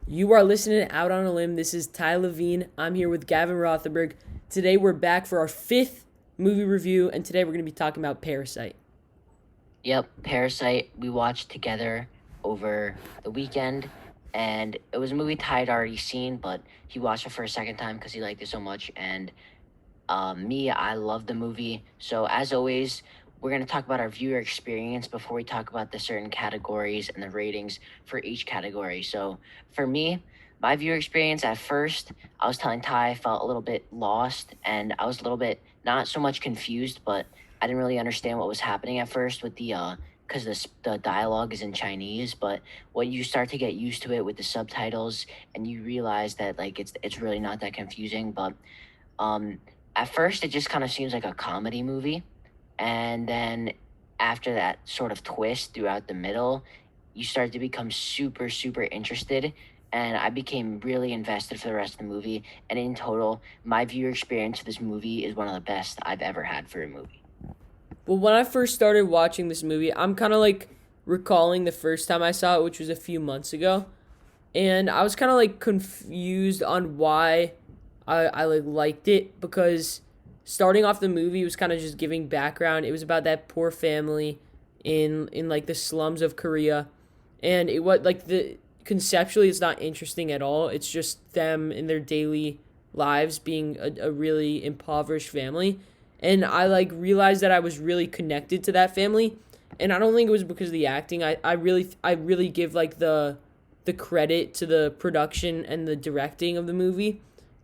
You are listening to Out on a Limb. This is Ty Levine. I'm here with Gavin Rothenberg. Today we're back for our fifth movie review, and today we're going to be talking about Parasite. Yep, Parasite we watched together over the weekend, and it was a movie Ty had already seen, but he watched it for a second time because he liked it so much. And me, I love the movie. So as always, we're gonna talk about our viewer experience before we talk about the certain categories and the ratings for each category. So for me, my viewer experience at first, I was telling Ty I felt a little bit lost and I was a little bit not so much confused, but I didn't really understand what was happening at first with the because the dialogue is in Chinese, but when you start to get used to it with the subtitles and you realize that like it's really not that confusing. But um, at first, it just kind of seems like a comedy movie, and then after that sort of twist throughout the middle, you start to become super, super interested. And I became really invested for the rest of the movie. And in total, my viewer experience of this movie is one of the best I've ever had for a movie. Well, when I first started watching this movie, I'm kind of like recalling the first time I saw it, which was a few months ago, and I was kind of like confused on why I like liked it because starting off the movie was kind of just giving background. It was about that poor family in like the slums of Korea, and it was like the conceptually it's not interesting at all. It's just them in their daily lives being a really impoverished family, and I like realized that I was really connected to that family, and I don't think it was because of the acting. I really give like the credit to the production and the directing of the movie,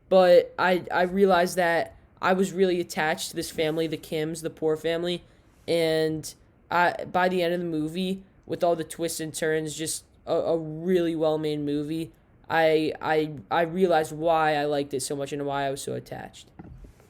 but I realized that I was really attached to this family, the Kims, the poor family, and by the end of the movie, with all the twists and turns, just a really well made movie. I realized why I liked it so much and why I was so attached.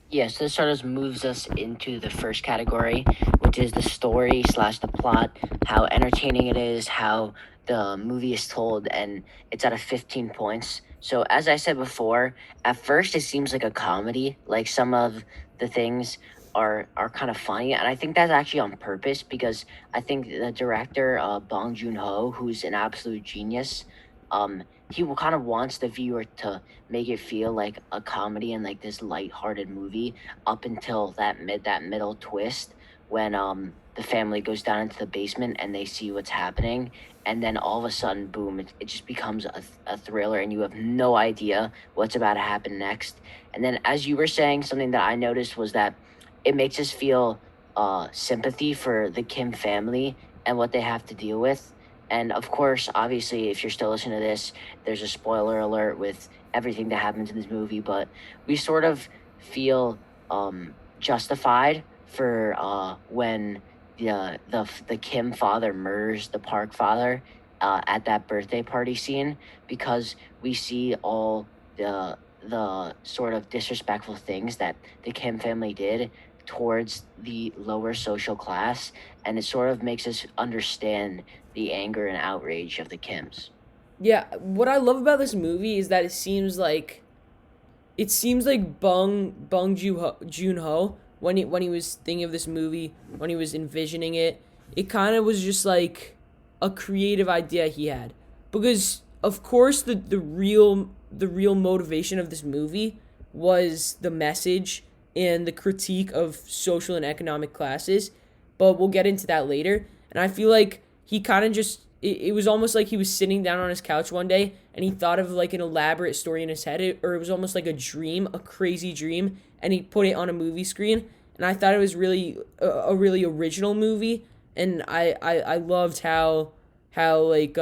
Yes, this sort of moves us into the first category, which is the story slash the plot, how entertaining it is, how the movie is told, and it's out of 15 points. So, as I said before, at first it seems like a comedy, like some of the things are kind of funny, and I think that's actually on purpose because I think the director, Bong Joon-ho, who's an absolute genius, he will kind of wants the viewer to make it feel like a comedy and like this light-hearted movie up until that middle twist when the family goes down into the basement and they see what's happening, and then all of a sudden boom, it just becomes a thriller and you have no idea what's about to happen next. And then as you were saying, something that I noticed was that it makes us feel sympathy for the Kim family and what they have to deal with. And of course, obviously, if you're still listening to this, there's a spoiler alert with everything that happens in this movie, but we sort of feel justified for when the Kim father murders the Park father at that birthday party scene because we see all the sort of disrespectful things that the Kim family did towards the lower social class, and it sort of makes us understand the anger and outrage of the Kims. Yeah, what I love about this movie is that it seems like Joon-ho when he was thinking of this movie, when he was envisioning it, it kind of was just like a creative idea he had. Because of course the real motivation of this movie was the message and the critique of social and economic classes, but we'll get into that later. And I feel like he kind of just it was almost like he was sitting down on his couch one day and he thought of like an elaborate story in his head, or it was almost like a dream, a crazy dream, and he put it on a movie screen. And I thought it was really a really original movie, and I loved how like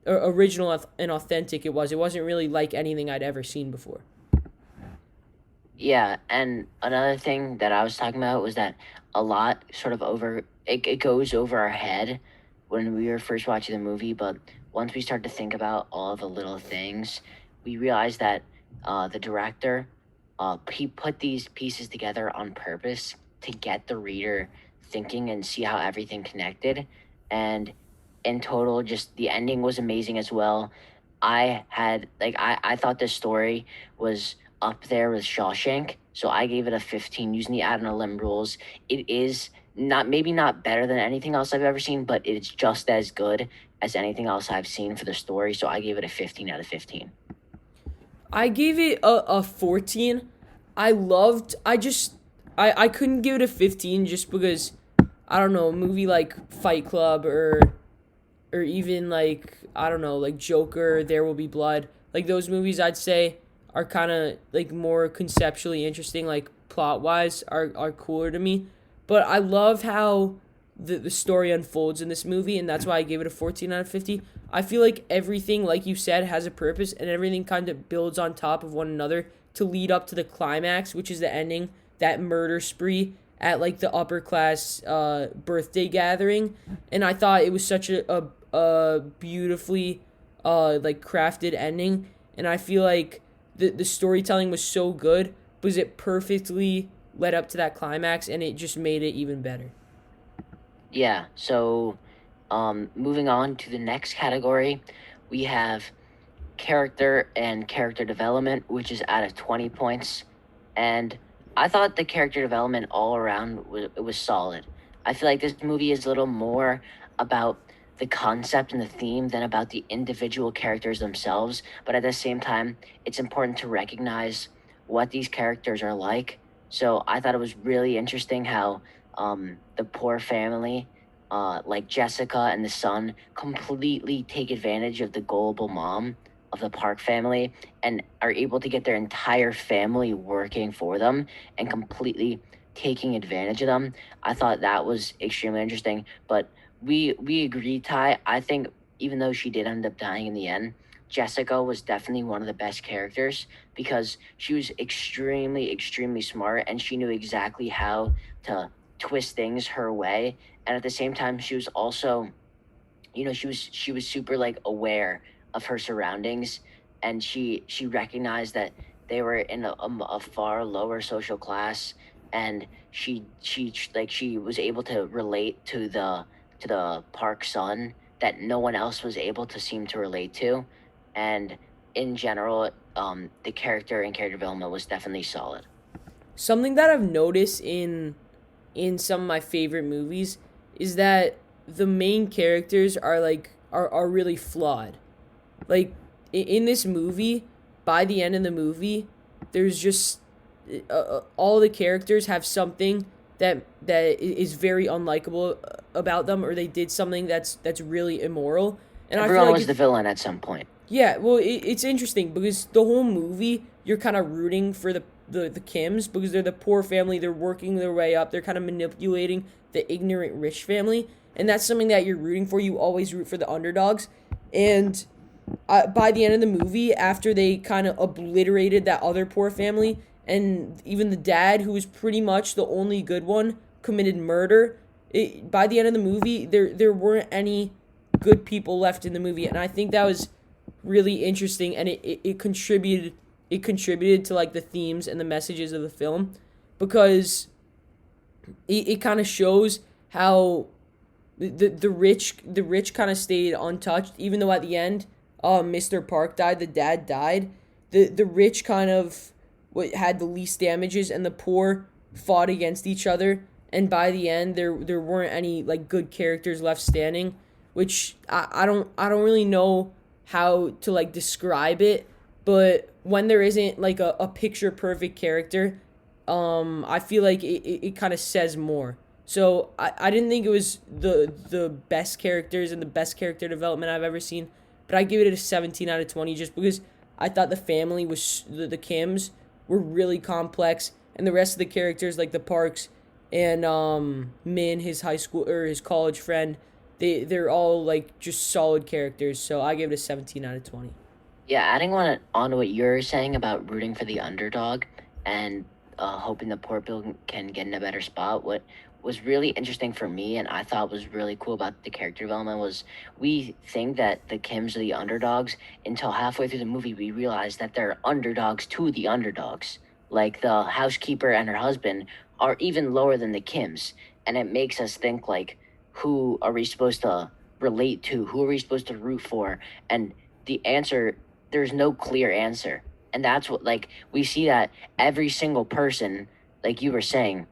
original and authentic it was. It wasn't really like anything I'd ever seen before. Yeah, and another thing that I was talking about was that a lot sort of it goes over our head when we were first watching the movie, but once we start to think about all the little things, we realize that the director he put these pieces together on purpose to get the reader thinking and see how everything connected. And in total, just the ending was amazing as well. I thought this story was up there with Shawshank, So I gave it a 15 using the out on a limb rules. It is not maybe not better than anything else I've ever seen, but it's just as good as anything else I've seen for the story. So I gave it a 15 out of 15. I gave it a 14. I couldn't give it a 15 just because, I don't know, a movie like Fight Club or even like, I don't know, like Joker, There Will Be Blood. Like those movies I'd say are kind of like more conceptually interesting, like plot wise are cooler to me. But I love how the story unfolds in this movie, and that's why I gave it a 14 out of 50. I feel like everything, like you said, has a purpose, and everything kind of builds on top of one another to lead up to the climax, which is the ending, that murder spree at like the upper class birthday gathering. And I thought it was such a beautifully like crafted ending, and I feel like the storytelling was so good because it perfectly led up to that climax, and it just made it even better. Yeah. So, moving on to the next category, we have character and character development, which is out of 20 points. And I thought the character development all around was solid. I feel like this movie is a little more about the concept and the theme than about the individual characters themselves. But at the same time, it's important to recognize what these characters are like. So I thought it was really interesting how the poor family, like Jessica and the son, completely take advantage of the gullible mom of the Park family and are able to get their entire family working for them and completely taking advantage of them. I thought that was extremely interesting. But we agreed, Ty. I think even though she did end up dying in the end, Jessica was definitely one of the best characters because she was extremely smart and she knew exactly how to twist things her way. And at the same time, she was also, she was super like aware of her surroundings, and she recognized that they were in a far lower social class, and she was able to relate to the park son that no one else was able to seem to relate to. And in general, the character and character development was definitely solid. Something that I've noticed in some of my favorite movies is that the main characters are really flawed. Like in this movie, by the end of the movie, there's just all the characters have something that is very unlikable about them, or they did something that's really immoral. And I feel Everyone like was the villain at some point. yeah, well, it's interesting because the whole movie you're kind of rooting for the Kims because they're the poor family. They're working their way up. They're kind of manipulating the ignorant rich family, and that's something that you're rooting for. You always root for the underdogs, and by the end of the movie, after they kind of obliterated that other poor family, and even the dad, who was pretty much the only good one, committed murder. By the end of the movie, there weren't any good people left in the movie, and I think that was really interesting, and it contributed to like the themes and the messages of the film because it kind of shows how the rich kind of stayed untouched, even though at the end Mr. Park died, the dad died. The rich kind of what had the least damages, and the poor fought against each other, and by the end there weren't any like good characters left standing, which I don't really know how to like describe it, but when there isn't like a picture perfect character, I feel like it kind of says more. So I didn't think it was the best characters and the best character development I've ever seen, but I give it a 17 out of 20 just because I thought the family was the Kims were really complex, and the rest of the characters like the Parks and Min, his high school or his college friend, they're all like just solid characters. So I gave it a 17 out of 20. Yeah, adding on to what you're saying about rooting for the underdog and hoping the poor people can get in a better spot. What was really interesting for me and I thought was really cool about the character development was we think that the Kims are the underdogs until halfway through the movie we realize that they're underdogs to the underdogs. Like the housekeeper and her husband are even lower than the Kims, and it makes us think like, who are we supposed to relate to? Who are we supposed to root for? And the answer, there's no clear answer. And that's what, like, we see that every single person, like you were saying,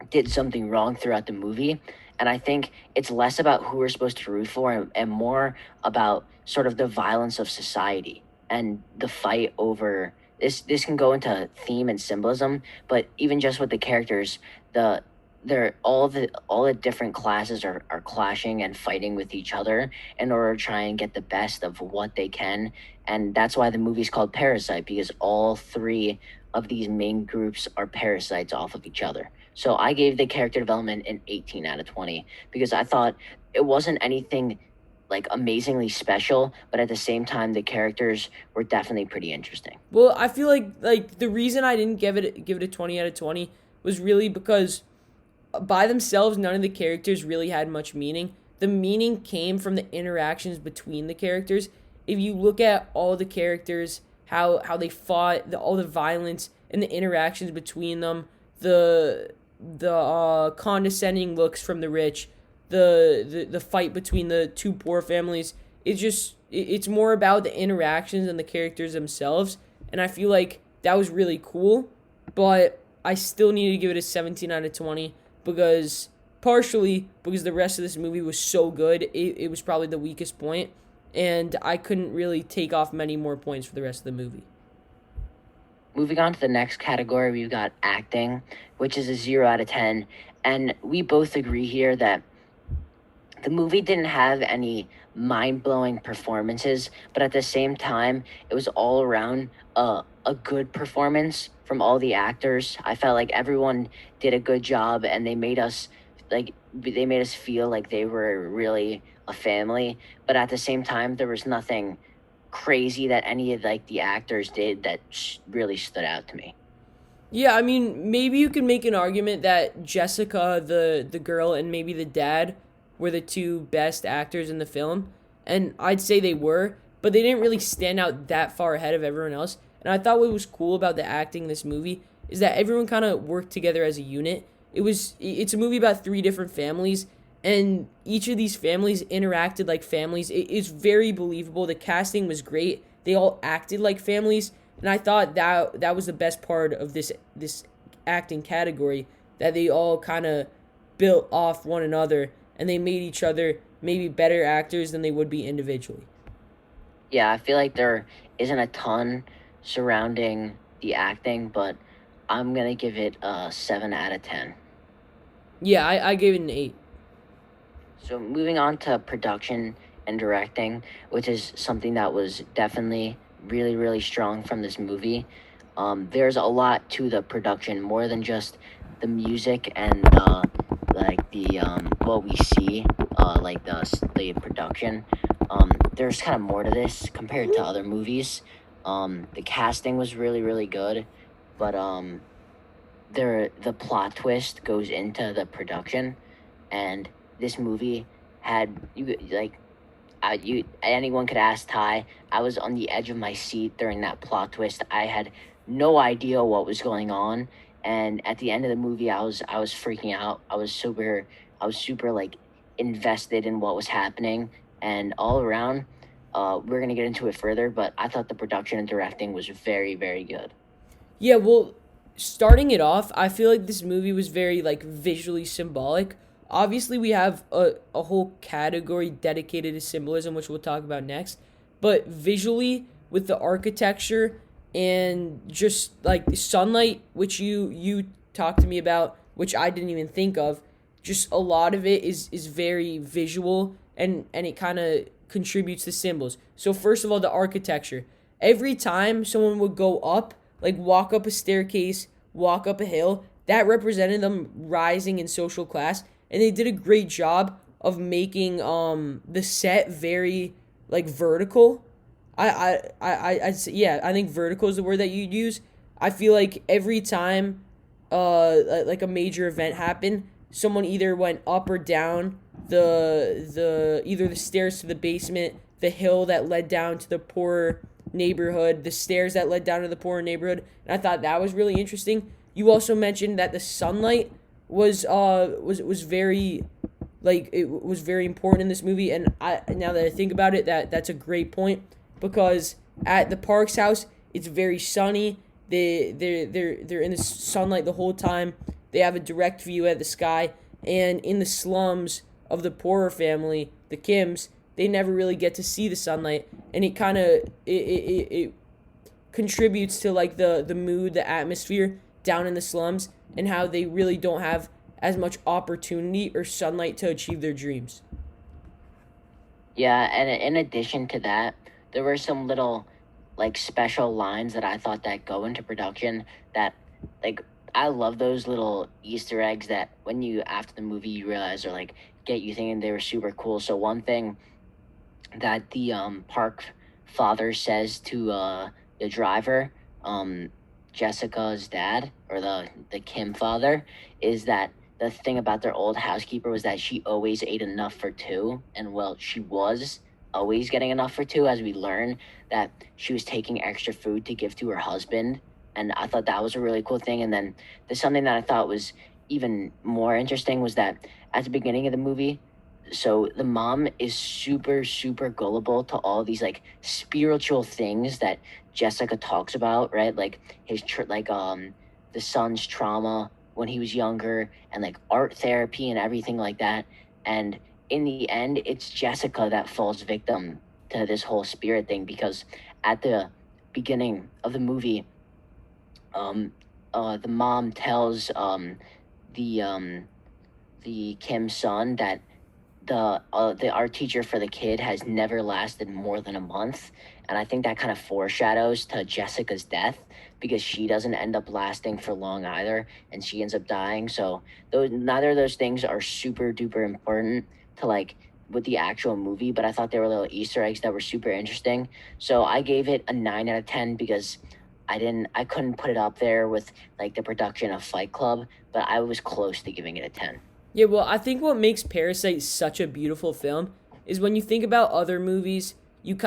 did something wrong throughout the movie. And I think it's less about who we're supposed to root for, and more about sort of the violence of society and the fight over this can go into theme and symbolism, but even just with the characters, the they're all the different classes are clashing and fighting with each other in order to try and get the best of what they can. And that's why the movie's called Parasite, because all three of these main groups are parasites off of each other. So I gave the character development an 18 out of 20 because I thought it wasn't anything like amazingly special, but at the same time the characters were definitely pretty interesting. Well, I feel like the reason I didn't give it a 20 out of 20 was really because by themselves none of the characters really had much meaning. The meaning came from the interactions between the characters. If you look at all the characters, how they fought, all the violence and the interactions between them, the condescending looks from the rich, the fight between the two poor families. It's more about the interactions and the characters themselves, and I feel like that was really cool. But I still need to give it a 17 out of 20 because partially because the rest of this movie was so good. It was probably the weakest point, and I couldn't really take off many more points for the rest of the movie. Moving on to the next category, we've got acting, which is a 0 out of 10. And we both agree here that the movie didn't have any mind blowing performances, but at the same time, it was all around a good performance from all the actors. I felt like everyone did a good job, and they made us feel like they were really a family. But at the same time, there was nothing crazy that any of like the actors did that really stood out to me. Yeah, I mean, maybe you could make an argument that Jessica, the girl, and maybe the dad were the two best actors in the film, and I'd say they were, but they didn't really stand out that far ahead of everyone else. And I thought what was cool about the acting in this movie is that everyone kind of worked together as a unit. It's a movie about three different families, and each of these families interacted like families. It's very believable. The casting was great. They all acted like families, and I thought that was the best part of this acting category, that they all kind of built off one another and they made each other maybe better actors than they would be individually. Yeah, I feel like there isn't a ton surrounding the acting, but I'm gonna give it a 7 out of 10. Yeah, I gave it an 8. So moving on to production and directing, which is something that was definitely really, really strong from this movie. There's a lot to the production, more than just the music and what we see, like the production. There's kind of more to this compared to other movies. The casting was really, really good, but the plot twist goes into the production, and this movie had you like you anyone could ask Ty. I was on the edge of my seat during that plot twist. I had no idea what was going on, and at the end of the movie, I was freaking out. I was super like invested in what was happening, and all around. We're gonna get into it further, but I thought the production and directing was very, very good. Yeah, well, starting it off, I feel like this movie was very like visually symbolic. Obviously, we have a whole category dedicated to symbolism, which we'll talk about next. But visually, with the architecture and just like the sunlight, which you talked to me about, which I didn't even think of, just a lot of it is very visual, and it kind of contributes to symbols. So first of all, the architecture. Every time someone would go up, like walk up a staircase, walk up a hill, that represented them rising in social class, and they did a great job of making the set very like vertical. Yeah, I think vertical is the word that you'd use. I feel like every time like a major event happened, someone either went up or down the either the stairs to the basement, the hill that led down to the poorer neighborhood, the stairs that led down to the poorer neighborhood. And I thought that was really interesting. You also mentioned that the sunlight was very like it was very important in this movie, and I now that I think about it, that's a great point, because at the Parks house It's very sunny. They're in the sunlight the whole time. They have a direct view at the sky. And in the slums of the poorer family, the Kims, they never really get to see the sunlight, and it kind of it contributes to like the mood, the atmosphere down in the slums, and how they really don't have as much opportunity or sunlight to achieve their dreams. Yeah, and in addition to that, there were some little like special lines that I thought that go into production that like I love those little Easter eggs that when you after the movie you realize are like get you thinking they were super cool. So one thing that the park father says to the driver, um Jessica's dad or the Kim father, is that the thing about their old housekeeper was that she always ate enough for two, and well, she was always getting enough for two, as we learn that she was taking extra food to give to her husband. And I thought that was a really cool thing. And then there's something that I thought was even more interesting was that at the beginning of the movie, so the mom is super super gullible to all these like spiritual things that Jessica talks about, right? Like the son's trauma when he was younger, and like art therapy and everything like that. And in the end, it's Jessica that falls victim to this whole spirit thing, because at the beginning of the movie, the mom tells the um the Kim's son that the art teacher for the kid has never lasted more than a month, and I think that kind of foreshadows to Jessica's death, because she doesn't end up lasting for long either, and she ends up dying. So those neither of those things are super duper important to like with the actual movie, but I thought they were little Easter eggs that were super interesting. So I gave it a 9 out of 10 because I couldn't put it up there with like the production of Fight Club, but I was close to giving it a 10. Yeah, well, I think what makes Parasite such a beautiful film is when you think about other movies, you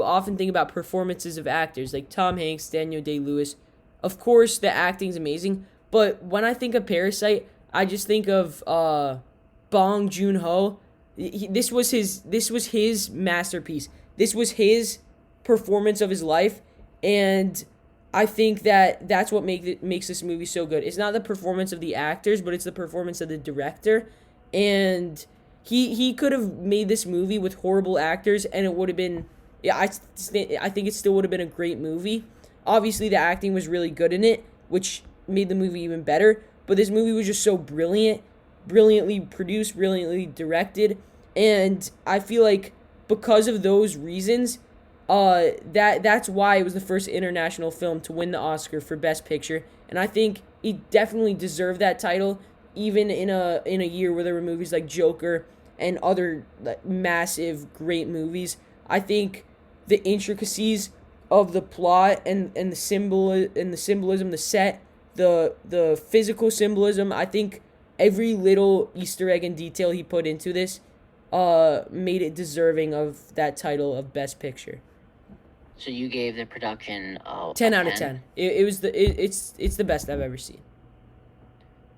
often think about performances of actors like Tom Hanks, Daniel Day-Lewis. Of course, the acting's amazing, but when I think of Parasite, I just think of Bong Joon-ho. This was his masterpiece. This was his performance of his life, and I think that that's what makes this movie so good. It's not the performance of the actors, but it's the performance of the director. And he could have made this movie with horrible actors, and it would have been, yeah, I think it still would have been a great movie. Obviously, the acting was really good in it, which made the movie even better. But this movie was just so brilliant, brilliantly produced, brilliantly directed, and I feel like because of those reasons, that's why it was the first international film to win the Oscar for Best Picture, and I think it definitely deserved that title, even in a year where there were movies like Joker and other like, massive great movies. I think the intricacies of the plot and the symbolism, the set, the physical symbolism. I think every little Easter egg and detail he put into this made it deserving of that title of Best Picture. So you gave the production a 10 out of 10. 10. It's the best I've ever seen.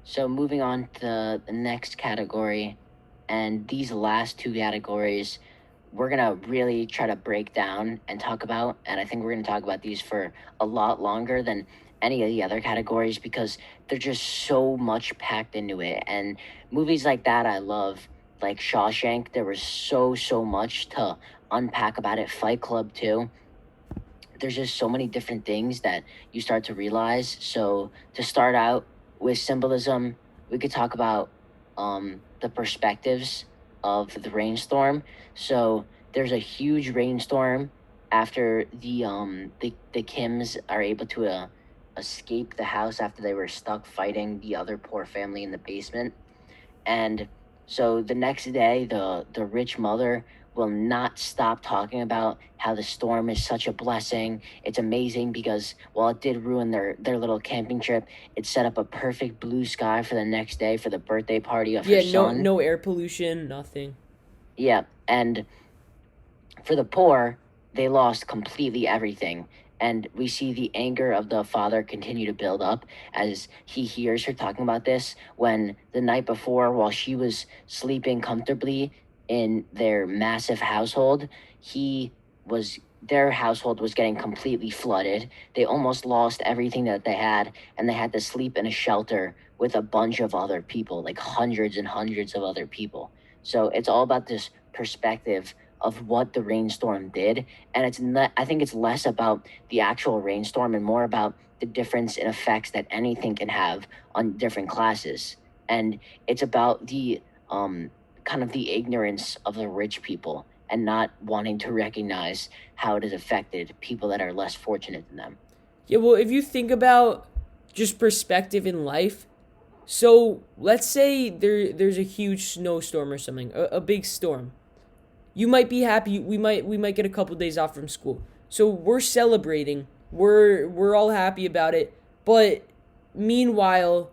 So moving on to the next category, and these last two categories, we're gonna really try to break down and talk about, and I think we're gonna talk about these for a lot longer than any of the other categories because they're just so much packed into it. And movies like that I love, like Shawshank, there was so much to unpack about it. Fight Club too. There's just so many different things that you start to realize. So to start out with symbolism, we could talk about the perspectives of the rainstorm. So there's a huge rainstorm after the Kims are able to escape the house after they were stuck fighting the other poor family in the basement. And so the next day, the rich mother will not stop talking about how the storm is such a blessing. It's amazing because while it did ruin their little camping trip, it set up a perfect blue sky for the next day for the birthday party of her Yeah, no son. no air pollution, nothing. Yeah, and for the poor, they lost completely everything. And we see the anger of the father continue to build up as he hears her talking about this when the night before, while she was sleeping comfortably in their massive household, he was their household was getting completely flooded. They almost lost everything that they had, and they had to sleep in a shelter with a bunch of other people, like hundreds and hundreds of other people. So it's all about this perspective of what the rainstorm did, and I think it's less about the actual rainstorm and more about the difference in effects that anything can have on different classes. And it's about the kind of the ignorance of the rich people and not wanting to recognize how it has affected people that are less fortunate than them. Yeah, well, if you think about just perspective in life, so let's say there's a huge snowstorm or something, a big storm. You might be happy. We might get a couple days off from school. So we're celebrating. We're all happy about it. But meanwhile,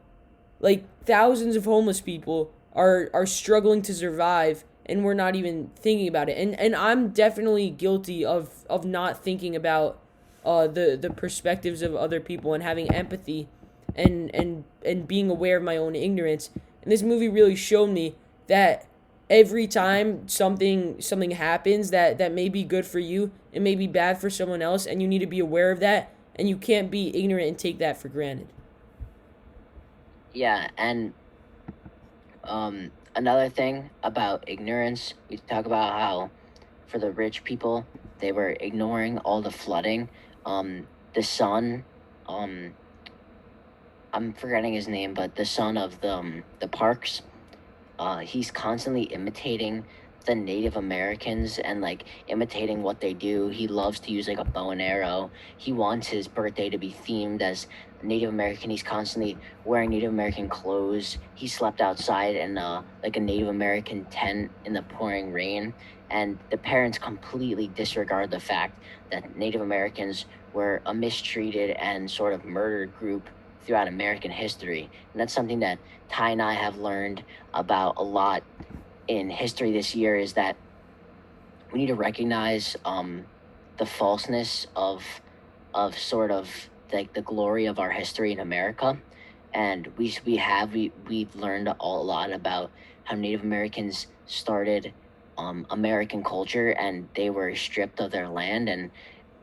like thousands of homeless people are struggling to survive, and we're not even thinking about it. And I'm definitely guilty of not thinking about the perspectives of other people and having empathy and being aware of my own ignorance. And this movie really showed me that every time something happens that may be good for you, it may be bad for someone else, and you need to be aware of that, and you can't be ignorant and take that for granted. Yeah, and another thing about ignorance, we talk about how for the rich people, they were ignoring all the flooding. The son, um, I'm forgetting his name, but the son of the Parks, he's constantly imitating the Native Americans and like imitating what they do. He loves to use like a bow and arrow. He wants his birthday to be themed as Native American. He's constantly wearing Native American clothes. He slept outside in like a Native American tent in the pouring rain. And the parents completely disregard the fact that Native Americans were a mistreated and sort of murdered group throughout American history. And that's something that Ty and I have learned about a lot in history this year, is that we need to recognize the falseness of sort of like the glory of our history in America. And we've learned a lot about how Native Americans started American culture, and they were stripped of their land, and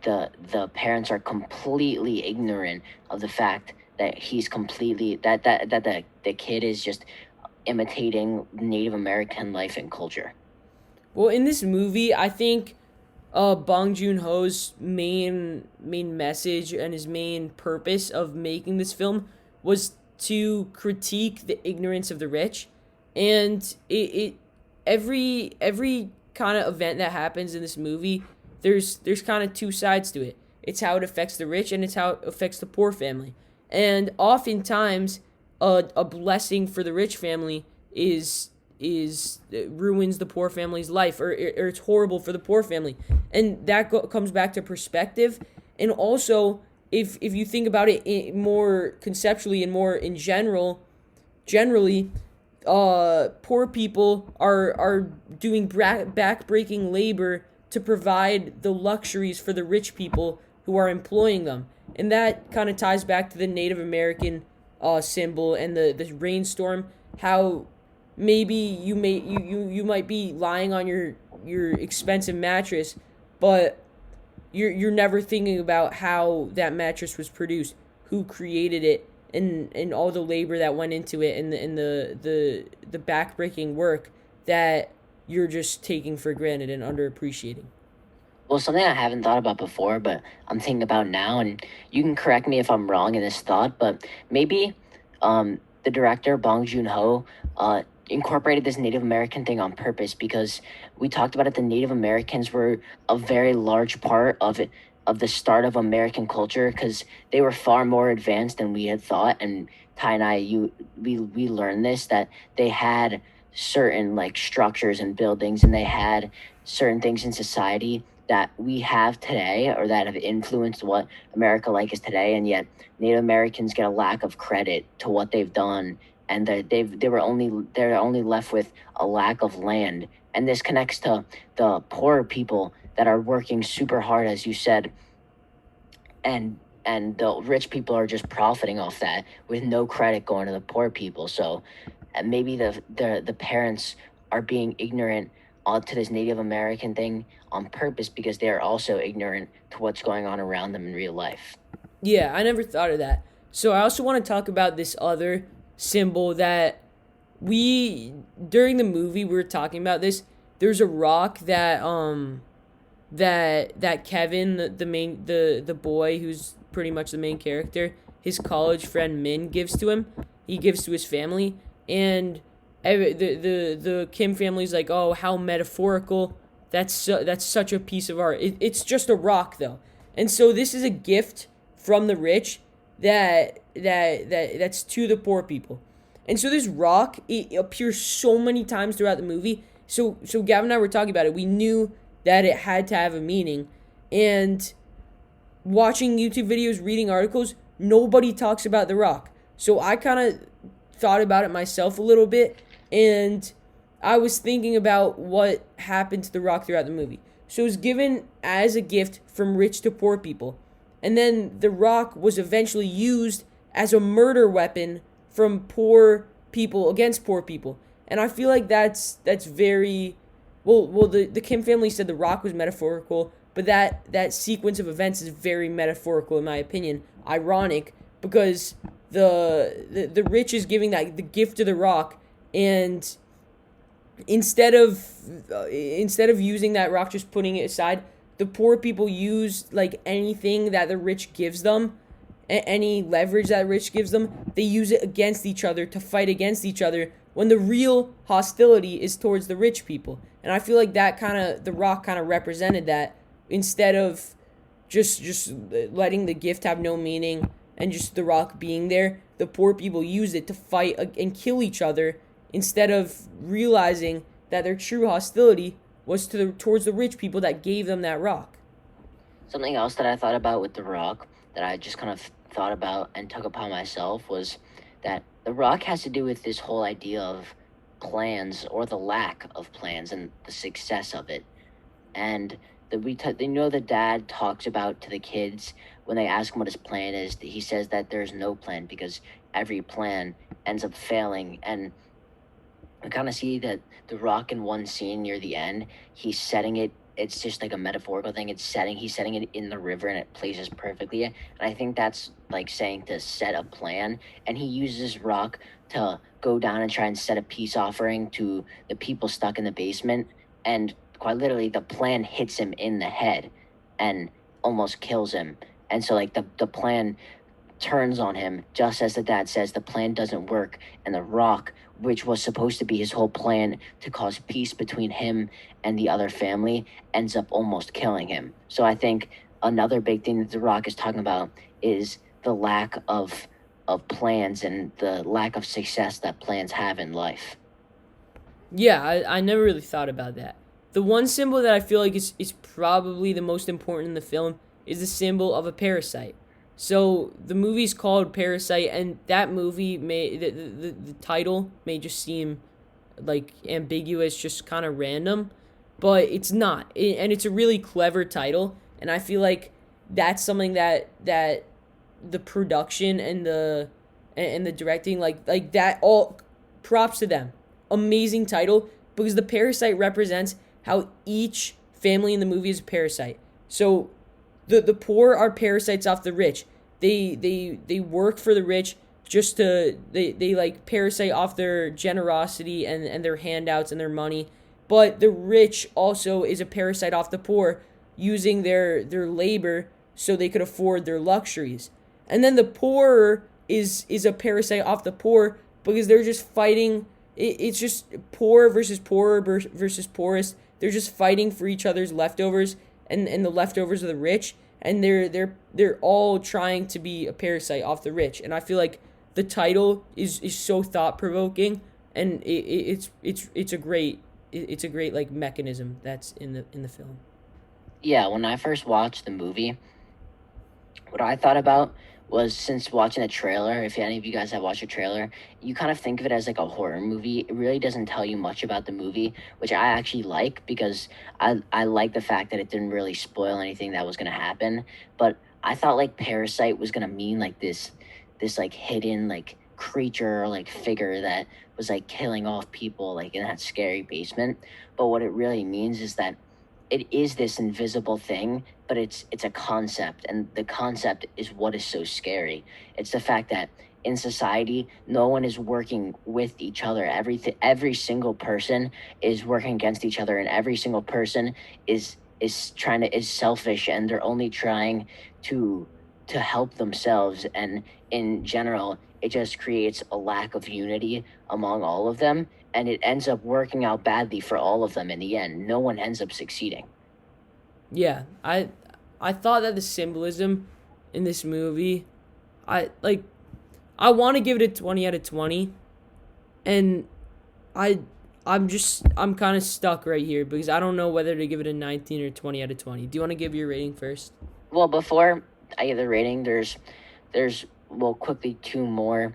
the parents are completely ignorant of the fact that he's completely that the kid is just imitating Native American life and culture. Well, in this movie, I think Bong Joon-ho's main message and his main purpose of making this film was to critique the ignorance of the rich, and it every kind of event that happens in this movie, there's kind of two sides to it. It's how it affects the rich, and it's how it affects the poor family. And oftentimes, a blessing for the rich family is it ruins the poor family's life, or it's horrible for the poor family, and that comes back to perspective. And also, if you think about it more conceptually and more in generally, poor people are doing back-breaking labor to provide the luxuries for the rich people who are employing them. And that kind of ties back to the Native American symbol and the rainstorm. How maybe you might be lying on your expensive mattress, but you're never thinking about how that mattress was produced, who created it, and all the labor that went into it, and the backbreaking work that you're just taking for granted and underappreciating. Well, something I haven't thought about before, but I'm thinking about now, and you can correct me if I'm wrong in this thought, but maybe the director, Bong Joon-ho, incorporated this Native American thing on purpose, because we talked about it, the Native Americans were a very large part of it, of the start of American culture, because they were far more advanced than we had thought. And Ty and I, we learned this, that they had certain like structures and buildings, and they had certain things in society that we have today, or that have influenced what America like is today, and yet Native Americans get a lack of credit to what they've done, and they're only left with a lack of land. And this connects to the poor people that are working super hard, as you said, and the rich people are just profiting off that with no credit going to the poor people. So maybe the parents are being ignorant to this Native American thing on purpose because they are also ignorant to what's going on around them in real life. Yeah, I never thought of that. So I also want to talk about this other symbol that we during the movie we were talking about this. There's a rock that Kevin, the boy who's pretty much the main character, his college friend Min gives to him. He gives to his family, and the Kim family's like, oh, how metaphorical. That's such a piece of art. It's just a rock though, and so this is a gift from the rich that's to the poor people. And so this rock, it appears so many times throughout the movie. So Gavin and I were talking about it. We knew that it had to have a meaning. And watching YouTube videos, reading articles, nobody talks about the rock. So I kind of thought about it myself a little bit, and I was thinking about what happened to the rock throughout the movie. So it was given as a gift from rich to poor people. And then the rock was eventually used as a murder weapon from poor people against poor people. And I feel like that's very well the Kim family said the rock was metaphorical, but that sequence of events is very metaphorical in my opinion. Ironic because the rich is giving that the gift to the rock, and instead of using that rock, just putting it aside, the poor people use like anything that the rich gives them, any leverage that rich gives them, they use it against each other to fight against each other when the real hostility is towards the rich people. And I feel like that the rock kind of represented that. Instead of just letting the gift have no meaning and just the rock being there, the poor people use it to fight and kill each other instead of realizing that their true hostility was towards the rich people that gave them that rock. Something else that I thought about with the rock that I just kind of thought about and took upon myself was that the rock has to do with this whole idea of plans or the lack of plans and the success of it. And the dad talks about to the kids when they ask him what his plan is, he says that there's no plan because every plan ends up failing. And we kind of see that the rock in one scene near the end, he's setting it. It's just like a metaphorical thing. He's setting it in the river and it places perfectly. And I think that's like saying to set a plan. And he uses rock to go down and try and set a peace offering to the people stuck in the basement. And quite literally, the plan hits him in the head and almost kills him. And so like the plan turns on him just as the dad says the plan doesn't work, and the rock, which was supposed to be his whole plan to cause peace between him and the other family, ends up almost killing him. So I think another big thing that the rock is talking about is the lack of plans and the lack of success that plans have in life. Yeah, I never really thought about that. The one symbol that I feel like is probably the most important in the film is the symbol of a parasite. So the movie's called Parasite, and that movie the title may just seem like ambiguous, just kind of random, but it's not. And it's a really clever title, and I feel like that's something that the production and the directing, like that, all props to them. Amazing title, because the parasite represents how each family in the movie is a parasite. So the poor are parasites off the rich. They work for the rich just to they like parasite off their generosity and their handouts and their money. But the rich also is a parasite off the poor, using their labor so they could afford their luxuries. And then the poor is a parasite off the poor because they're just fighting. It's just poor versus poorer versus poorest. They're just fighting for each other's leftovers and the leftovers of the rich, and they're all trying to be a parasite off the rich. And I feel like the title is so thought provoking, and it's a great like mechanism that's in the film. Yeah, when I first watched the movie, what I thought about was, since watching the trailer, if any of you guys have watched the trailer, you kind of think of it as like a horror movie. It really doesn't tell you much about the movie, which I actually like because I like the fact that it didn't really spoil anything that was going to happen. But I thought like Parasite was going to mean like this like hidden like creature or like figure that was like killing off people like in that scary basement. But what it really means is that it is this invisible thing, but it's a concept, and the concept is what is so scary. It's the fact that in society, no one is working with each other. Every single person is working against each other, and every single person is selfish, and they're only trying to help themselves. And in general, it just creates a lack of unity among all of them, and it ends up working out badly for all of them in the end. No one ends up succeeding. Yeah, I thought that the symbolism in this movie, I like I want to give it a 20 out of 20, and I I'm kind of stuck right here because I don't know whether to give it a 19 or 20 out of 20. Do you want to give your rating first? Well, before I give the rating, there's well quickly two more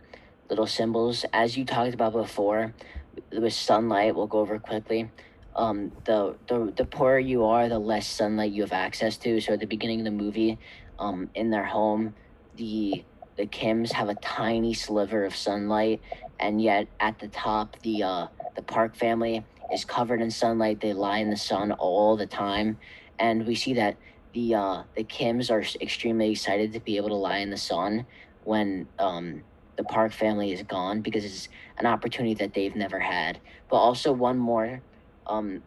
little symbols as you talked about before with sunlight. We'll go over quickly. The poorer you are, the less sunlight you have access to. So at the beginning of the movie, in their home, the the Kims have a tiny sliver of sunlight, and yet at the top, the Park family is covered in sunlight. They lie in the sun all the time, and we see that the Kims are extremely excited to be able to lie in the sun when the Park family is gone, because it's an opportunity that they've never had. But also one more um,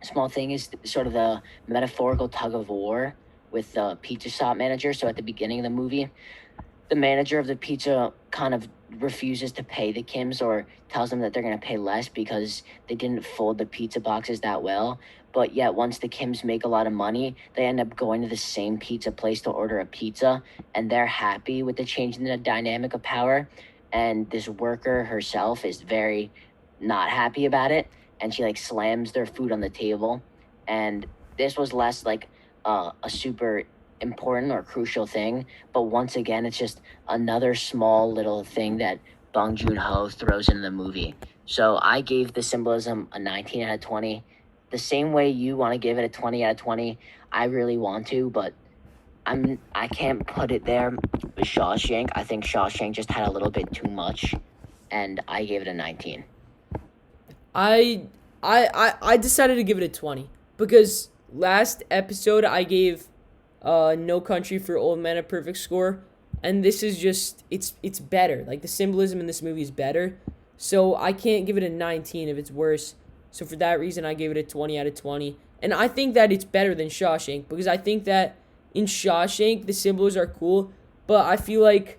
small thing is sort of the metaphorical tug of war with the pizza shop manager. So at the beginning of the movie, the manager of the pizza kind of refuses to pay the Kims, or tells them that they're going to pay less because they didn't fold the pizza boxes that well. But yet, once the Kims make a lot of money, they end up going to the same pizza place to order a pizza, and they're happy with the change in the dynamic of power. And this worker herself is very not happy about it, and she like slams their food on the table. And this was less like a super important or crucial thing, but once again, it's just another small little thing that Bong Joon-ho throws in the movie. So I gave the symbolism a 19 out of 20. The same way you want to give it a 20 out of 20, I really want to, but I can't put it there with Shawshank. I think Shawshank just had a little bit too much, and I gave it a 19. I decided to give it a 20 because last episode I gave No Country for Old Men a perfect score, and this is just it's better. Like the symbolism in this movie is better, so I can't give it a 19 if it's worse. So for that reason, I gave it a 20 out of 20, and I think that it's better than Shawshank because I think that in Shawshank the symbols are cool, but I feel like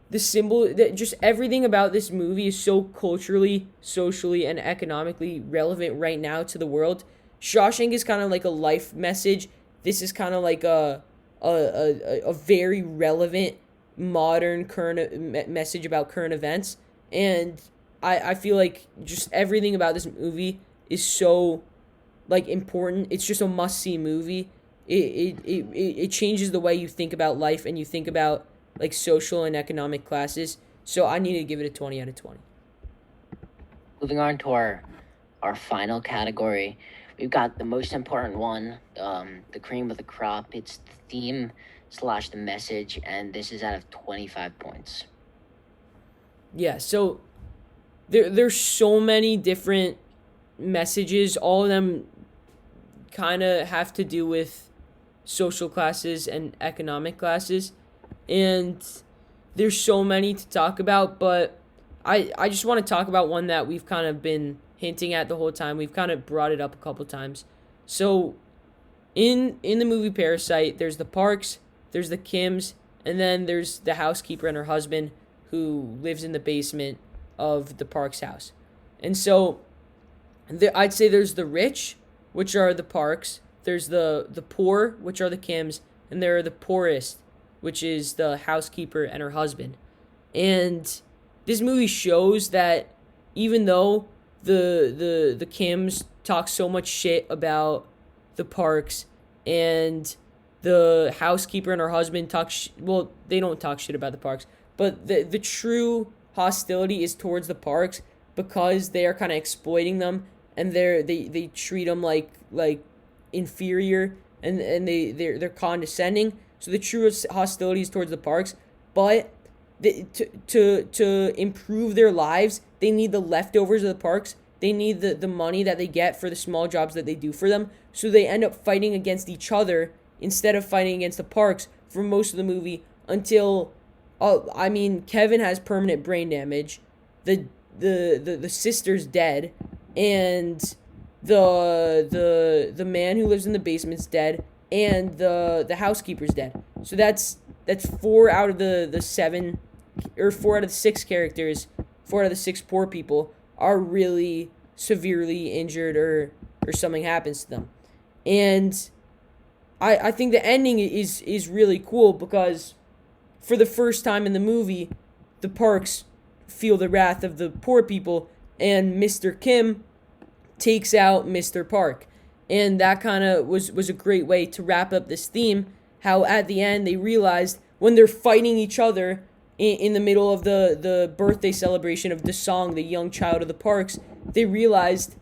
the symbol that just everything about this movie is so culturally, socially, and economically relevant right now to the world. Shawshank is kind of like a life message. This is kind of like a very relevant modern current message about current events, and I feel like just everything about this movie is so like important. It's just a must see movie. It changes the way you think about life and you think about like social and economic classes. So I need to give it a 20 out of 20. Moving on to our final category, we've got the most important one, the cream of the crop. It's the theme slash the message, and this is out of 25 points. Yeah, so there's so many different messages. All of them kind of have to do with social classes and economic classes. And there's so many to talk about, but I just want to talk about one that we've kind of been hinting at the whole time. We've kind of brought it up a couple times. So in the movie Parasite, there's the Parks, there's the Kims, and then there's the housekeeper and her husband who lives in the basement of the Parks house. And so I'd say there's the rich, which are the Parks, there's the poor, which are the Kims, and there are the poorest, which is the housekeeper and her husband. And this movie shows that even though the Kims talk so much shit about the Parks, and the housekeeper and her husband well, they don't talk shit about the Parks, but the true hostility is towards the Parks because they are kind of exploiting them, and they treat them like inferior, and they're condescending. So the true hostility is towards the Parks, but to improve their lives, they need the leftovers of the parks. They need the money that they get for the small jobs that they do for them. So they end up fighting against each other instead of fighting against the parks for most of the movie until, I mean, Kevin has permanent brain damage. The sister's dead, and the man who lives in the basement's dead, and the housekeeper's dead. So that's four out of the seven, or four out of the six characters, four out of the six poor people are really severely injured, or something happens to them. And I think the ending is really cool because for the first time in the movie, the parks feel the wrath of the poor people, and Mr. Kim takes out Mr. Park. And that kind of was a great way to wrap up this theme. How at the end they realized when they're fighting each other in the middle of the birthday celebration of Desong, the young child of the parks, they realized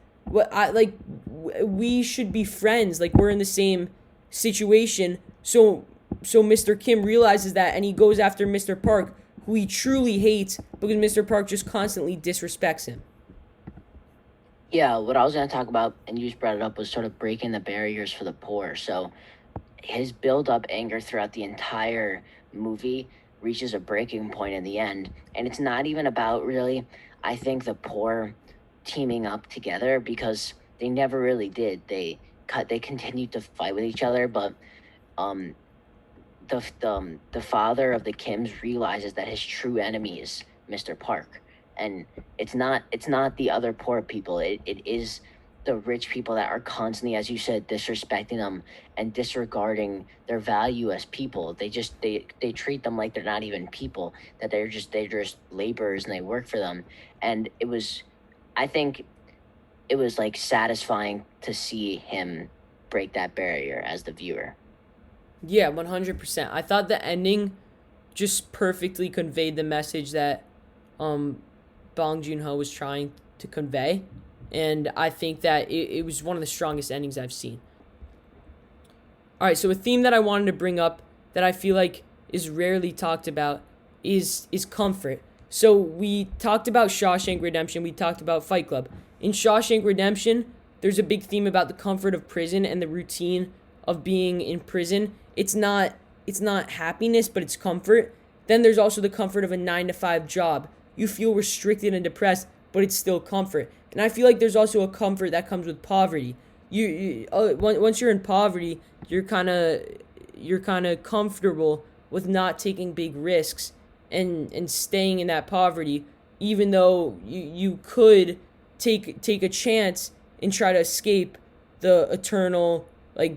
we should be friends. Like, we're in the same situation. So Mr. Kim realizes that, and he goes after Mr. Park, who he truly hates because Mr. Park just constantly disrespects him. Yeah, what I was going to talk about, and you just brought it up, was sort of breaking the barriers for the poor. So his build up anger throughout the entire movie reaches a breaking point in the end. And it's not even about, really, I think, the poor teaming up together, because they never really did. They continued to fight with each other, but um the father of the Kims realizes that his true enemy is Mr. Park. And it's not the other poor people. It is the rich people that are constantly, as you said, disrespecting them and disregarding their value as people. They treat them like they're not even people, that they're just laborers and they work for them. And I think it was like satisfying to see him break that barrier as the viewer. Yeah, 100%. I thought the ending just perfectly conveyed the message that um, Bong Joon-ho was trying to convey. And I think that it was one of the strongest endings I've seen. All right, so a theme that I wanted to bring up that I feel like is rarely talked about is comfort. So we talked about Shawshank Redemption, we talked about Fight Club. In Shawshank Redemption, there's a big theme about the comfort of prison and the routine of being in prison. It's not happiness, but it's comfort. Then there's also the comfort of a 9 to 5 job. You feel restricted and depressed, but it's still comfort. And I feel like there's also a comfort that comes with poverty. Once you're in poverty, you're kind of comfortable with not taking big risks and staying in that poverty, even though you could take a chance and try to escape the eternal, like,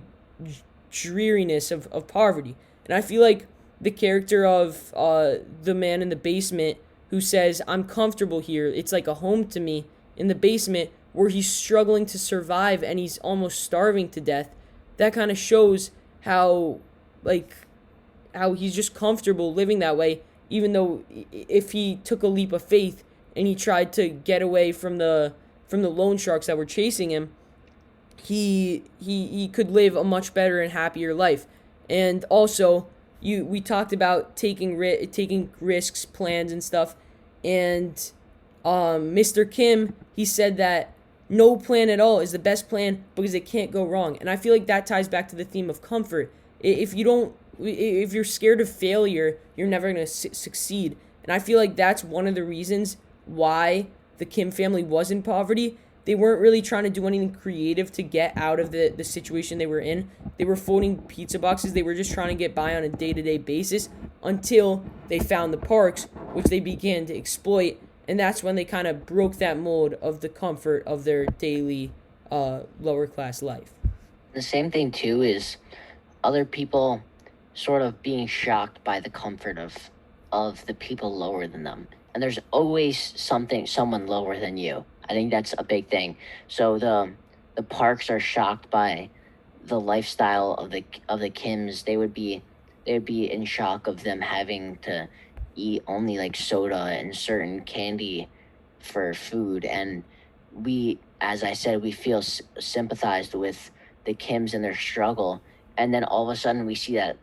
dreariness of poverty. And I feel like the character of the man in the basement who says, "I'm comfortable here. It's like a home to me," in the basement, where he's struggling to survive and he's almost starving to death. That kind of shows how, like, how he's just comfortable living that way, even though if he took a leap of faith and he tried to get away from the loan sharks that were chasing him, he could live a much better and happier life. And also, we talked about taking risks, plans, and stuff. And Mr. Kim, he said that no plan at all is the best plan because it can't go wrong. And I feel like that ties back to the theme of comfort. If you're scared of failure, you're never going to succeed. And I feel like that's one of the reasons why the Kim family was in poverty. They weren't really trying to do anything creative to get out of the situation they were in. They were folding pizza boxes. They were just trying to get by on a day-to-day basis until they found the parks, which they began to exploit. And that's when they kind of broke that mold of the comfort of their daily lower-class life. The same thing too is other people sort of being shocked by the comfort of the people lower than them. And there's always someone lower than you. I think that's a big thing. So the parks are shocked by the lifestyle of the Kims. They would be in shock of them having to eat only like soda and certain candy for food. And we, as I said, we feel sympathized with the Kims and their struggle. And then all of a sudden we see that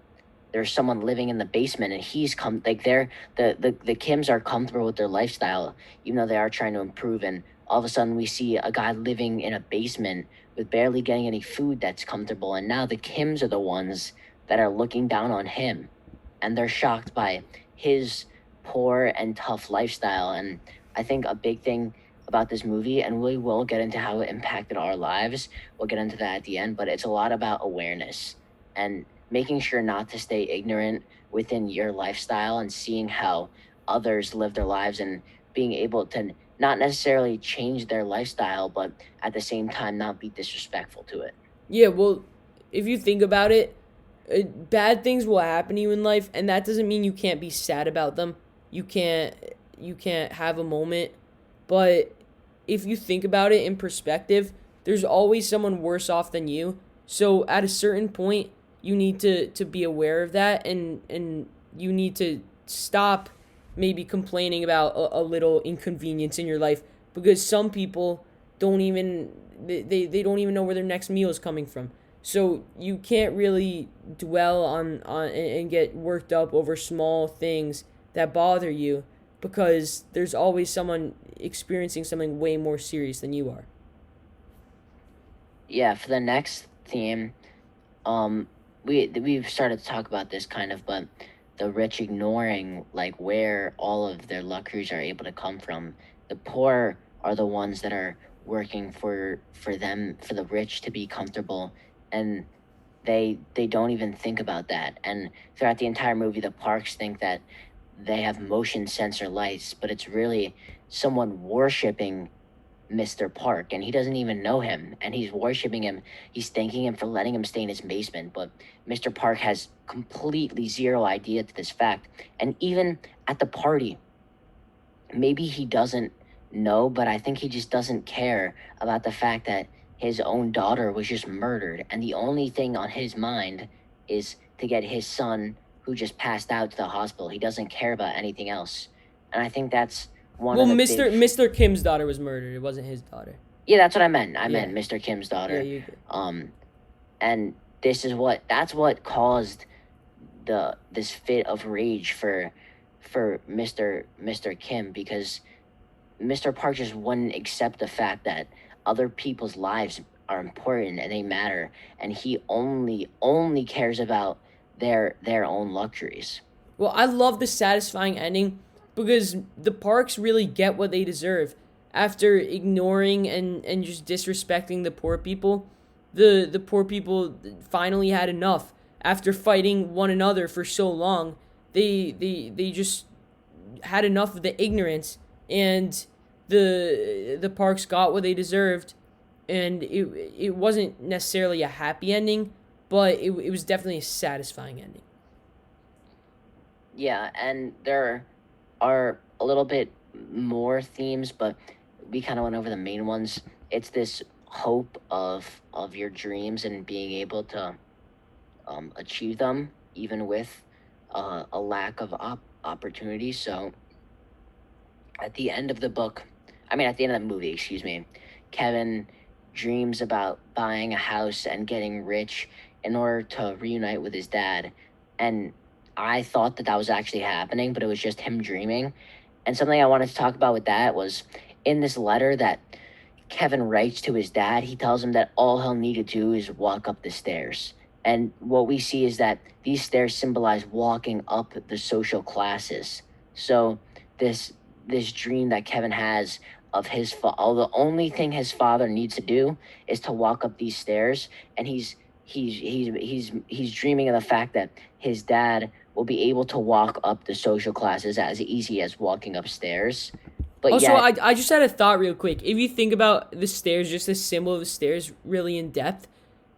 there's someone living in the basement, and he's come like they're the Kims are comfortable with their lifestyle, even though they are trying to improve. And all of a sudden, we see a guy living in a basement with barely getting any food that's comfortable, and now the Kims are the ones that are looking down on him, and they're shocked by his poor and tough lifestyle. And I think a big thing about this movie, and we will get into how it impacted our lives. We'll get into that at the end, but it's a lot about awareness and making sure not to stay ignorant within your lifestyle and seeing how others live their lives and being able to not necessarily change their lifestyle, but at the same time not be disrespectful to it. Yeah, well, if you think about it, bad things will happen to you in life, and that doesn't mean you can't be sad about them. You can't you can't have a moment, but if you think about it in perspective, there's always someone worse off than you. So at a certain point, you need to be aware of that, and you need to stop maybe complaining about a little inconvenience in your life, because some people don't even they don't even know where their next meal is coming from. So you can't really dwell on and get worked up over small things that bother you, because there's always someone experiencing something way more serious than you are. Yeah, for the next theme, we've started to talk about this kind of, but the rich ignoring like where all of their luxuries are able to come from. The poor are the ones that are working for them, for the rich to be comfortable, and they don't even think about that. And throughout the entire movie, the Parks think that they have motion sensor lights, but it's really someone worshiping Mr. Park, and he doesn't even know him, and he's worshiping him. He's thanking him for letting him stay in his basement, but Mr. Park has completely zero idea to this fact. And even at the party, maybe he doesn't know, but I think he just doesn't care about the fact that his own daughter was just murdered, and the only thing on his mind is to get his son, who just passed out, to the hospital. He doesn't care about anything else. And I think that's one Well, of the Mr. Kim's daughter was murdered. It wasn't his daughter. Yeah, that's what I meant. I Yeah. meant Mr. Kim's Yeah, daughter. you good. And that's what caused this fit of rage for Mr. Kim, because Mr. Park just wouldn't accept the fact that other people's lives are important and they matter, and he only cares about their own luxuries. Well, I love the satisfying ending, because the Parks really get what they deserve. After ignoring and just disrespecting the poor people, the poor people finally had enough. After fighting one another for so long, they just had enough of the ignorance, and the Parks got what they deserved. And it wasn't necessarily a happy ending, but it was definitely a satisfying ending. Yeah, and there are a little bit more themes, but we kind of went over the main ones. It's this hope of your dreams and being able to achieve them, even with a lack of opportunity. So at the end of the book, at the end of the movie, excuse me, Kevin dreams about buying a house and getting rich in order to reunite with his dad. And I thought that was actually happening, but it was just him dreaming. And something I wanted to talk about with that was, in this letter that Kevin writes to his dad, he tells him that all he'll need to do is walk up the stairs. And what we see is that these stairs symbolize walking up the social classes. So this dream that Kevin has of the only thing his father needs to do is to walk up these stairs, and he's dreaming of the fact that his dad will be able to walk up the social classes as easy as walking upstairs. But Also, yet, I just had a thought real quick. If you think about the stairs, just the symbol of the stairs, really in depth,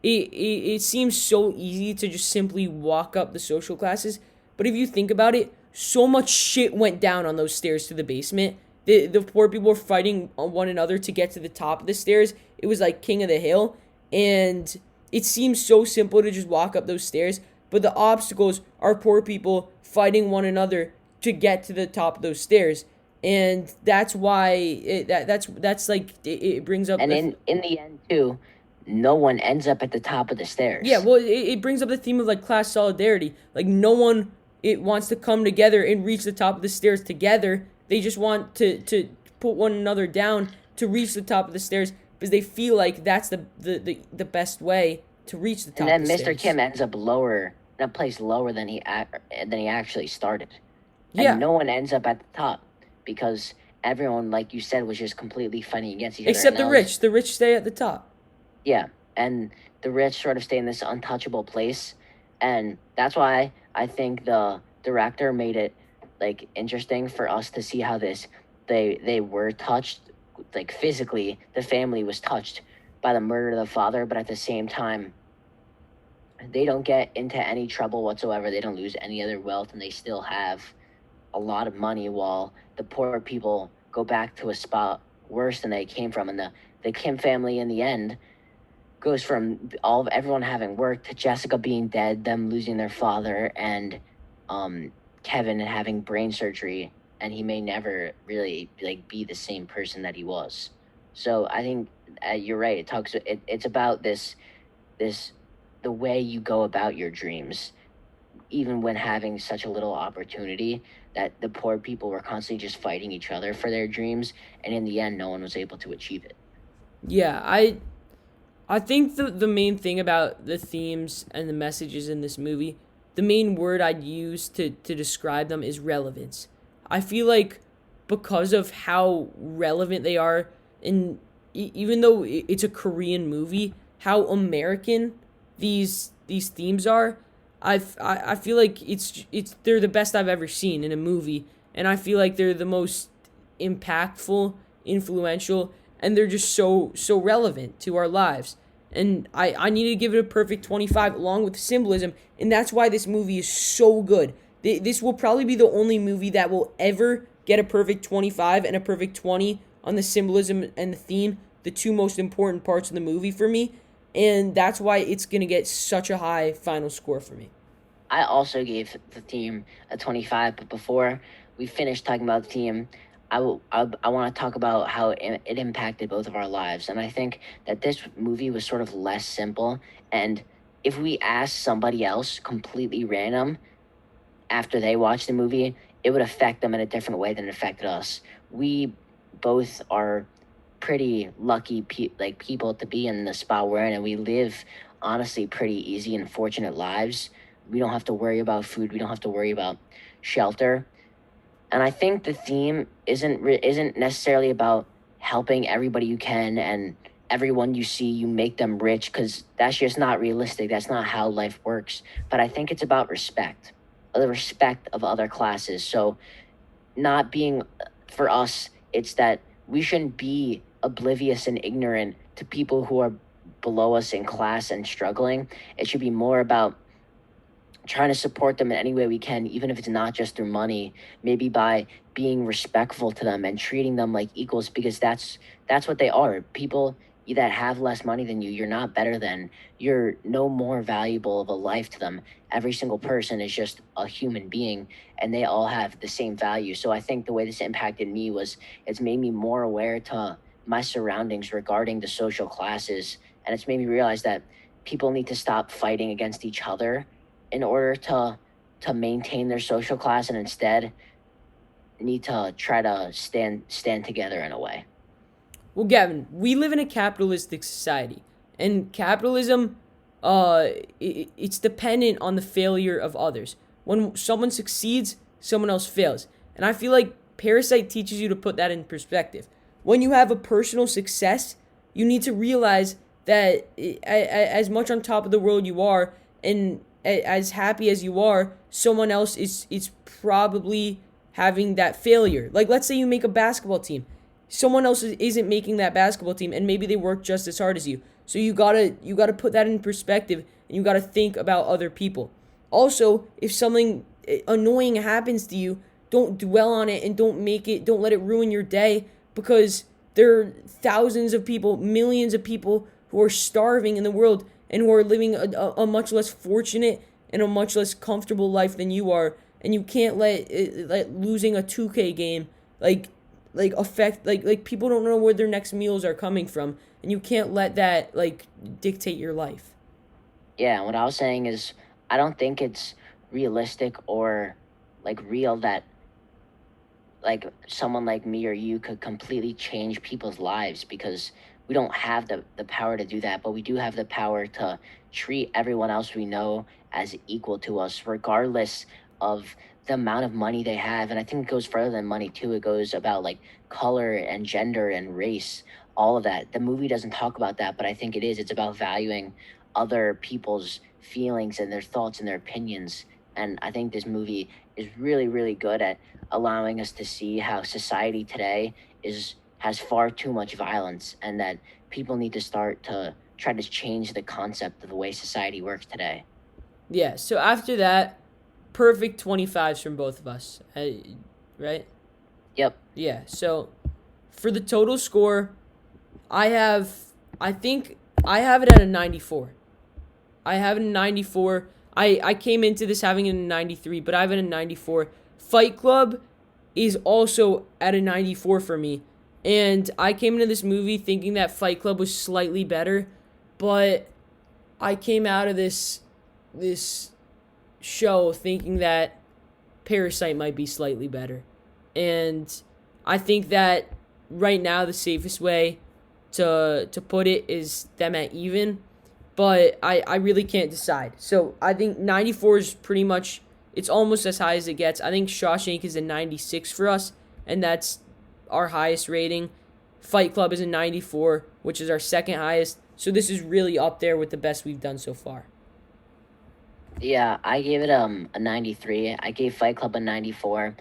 it seems so easy to just simply walk up the social classes. But if you think about it, so much shit went down on those stairs to the basement. The poor people were fighting on one another to get to the top of the stairs. It was like King of the Hill. And it seems so simple to just walk up those stairs. But the obstacles are poor people fighting one another to get to the top of those stairs. And that's why it brings up. and in the end too, no one ends up at the top of the Yeah, stairs. well, it brings up the theme of like class solidarity. Like no one it wants to come together and reach the top of the stairs together. They just want to put one another down to reach the top of the stairs because they feel like that's the best way to reach the And top of then the Mr. stairs. Kim ends up lower, in a place lower than he actually started. And Yeah, no one ends up at the top because everyone, like you said, was just completely fighting against each other. except And the that was, rich. The rich stay at the top. yeah. And the rich sort of stay in this untouchable place. And that's why I think the director made it like interesting for us to see how they were touched, like physically, the family was touched by the murder of the father, but at the same time, they don't get into any trouble whatsoever. They don't lose any other wealth, and they still have a lot of money, while the poor people go back to a spot worse than they came from. And the Kim family, in the end, goes from all of everyone having work to Jessica being dead, them losing their father, and um, Kevin having brain surgery, and he may never really like be the same person that he was. So I think you're right. It's about this the way you go about your dreams, even when having such a little opportunity, that the poor people were constantly just fighting each other for their dreams, and in the end no one was able to achieve it. Yeah, I think the main thing about the themes and the messages in this movie, the main word I'd use to describe them is relevance. I feel like because of how relevant they are, and even though it's a Korean movie, how American these themes are, I feel like it's they're the best I've ever seen in a movie, and I feel like they're the most impactful, influential, and they're just so relevant to our lives. And I need to give it a perfect 25 along with the symbolism, and that's why this movie is so good. This will probably be the only movie that will ever get a perfect 25 and a perfect 20 on the symbolism and the theme, the two most important parts of the movie for me, and that's why it's going to get such a high final score for me. I also gave the theme a 25, but before we finish talking about the theme, I want to talk about how it impacted both of our lives. And I think that this movie was sort of less simple. And if we asked somebody else completely random after they watched the movie, it would affect them in a different way than it affected us. We both are pretty lucky people to be in the spot we're in, and we live honestly pretty easy and fortunate lives. We don't have to worry about food. We don't have to worry about shelter. And I think the theme isn't necessarily about helping everybody you can and everyone you see you make them rich, because that's just not realistic. That's not how life works. But I think it's about respect, the respect of other classes. So not being, for us, it's that we shouldn't be oblivious and ignorant to people who are below us in class and struggling. It should be more about trying to support them in any way we can, even if it's not just through money, maybe by being respectful to them and treating them like equals, because that's what they are. People that have less money than you, you're not better than. You're no more valuable of a life to them. Every single person is just a human being, and they all have the same value. So I think the way this impacted me was it's made me more aware to my surroundings regarding the social classes, and it's made me realize that people need to stop fighting against each other in order to maintain their social class, and instead need to try to stand together in a way. Well, Gavin, we live in a capitalistic society, and capitalism, it's dependent on the failure of others. When someone succeeds, someone else fails, and I feel like Parasite teaches you to put that in perspective. When you have a personal success, you need to realize that as much on top of the world you are, and as happy as you are, someone else is probably having that failure. Like let's say you make a basketball team, someone else isn't making that basketball team, and maybe they work just as hard as you. So you gotta put that in perspective, and you gotta think about other people. Also, if something annoying happens to you, don't dwell on it and don't let it ruin your day, because there are thousands of people, millions of people who are starving in the world and who are living a much less fortunate and a much less comfortable life than you are. And you can't let losing a 2K game like like affect like people don't know where their next meals are coming from, and you can't let that like dictate your life. Yeah, and what I was saying is, I don't think it's realistic or like real that like someone like me or you could completely change people's lives, because we don't have the power to do that, but we do have the power to treat everyone else we know as equal to us, regardless of the amount of money they have. And I think it goes further than money too. It goes about like color and gender and race, all of that. The movie doesn't talk about that, but I think it is. It's about valuing other people's feelings and their thoughts and their opinions. And I think this movie is really, really good at allowing us to see how society today is has far too much violence, and that people need to start to try to change the concept of the way society works today. Yeah. So after that, perfect 25s from both of us, right? Yep. Yeah. So for the total score, I have I think I have it at a 94. I have it a 94. I came into this having it a 93, but I have it a 94. Fight Club is also at a 94 for me. And I came into this movie thinking that Fight Club was slightly better, but I came out of this show thinking that Parasite might be slightly better. And I think that right now the safest way to put it is them at even, but I really can't decide. So I think 94 is pretty much, it's almost as high as it gets. I think Shawshank is a 96 for us, and that's our highest rating. Fight Club is a 94, which is our second highest. So this is really up there with the best we've done so far. Yeah, I gave it a 93. I gave Fight Club a 94,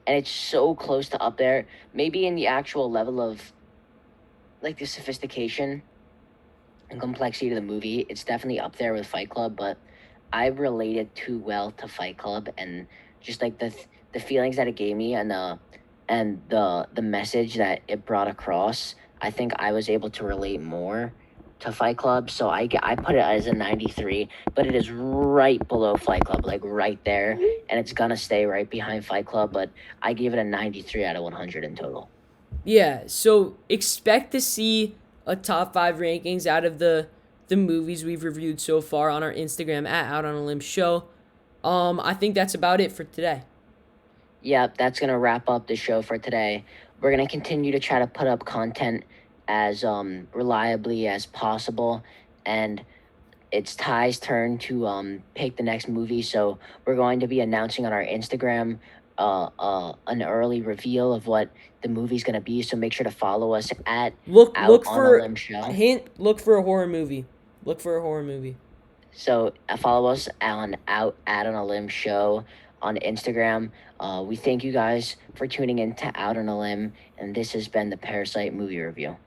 and it's so close to up there. Maybe in the actual level of like the sophistication and complexity of the movie, it's definitely up there with Fight Club, but I related too well to Fight Club, and just like the feelings that it gave me, and the message that it brought across. I think I was able to relate more to Fight Club, so I put it as a 93, but it is right below Fight Club, like right there, and it's gonna stay right behind Fight Club, but I gave it a 93 out of 100 in total. Yeah, so expect to see a top five rankings out of the movies we've reviewed so far on our Instagram at Out on a Limb Show. I think that's about it for today. Yep, that's gonna wrap up the show for today. We're gonna continue to try to put up content as reliably as possible, and it's Ty's turn to pick the next movie. So we're going to be announcing on our Instagram an early reveal of what the movie's gonna be. So make sure to follow us at Out Look on a for Limb Show. hint. Look for a horror movie. Look for a horror movie. So follow us on Out on a Limb Show on Instagram. We thank you guys for tuning in to Out on a Limb, and this has been the Parasite movie review.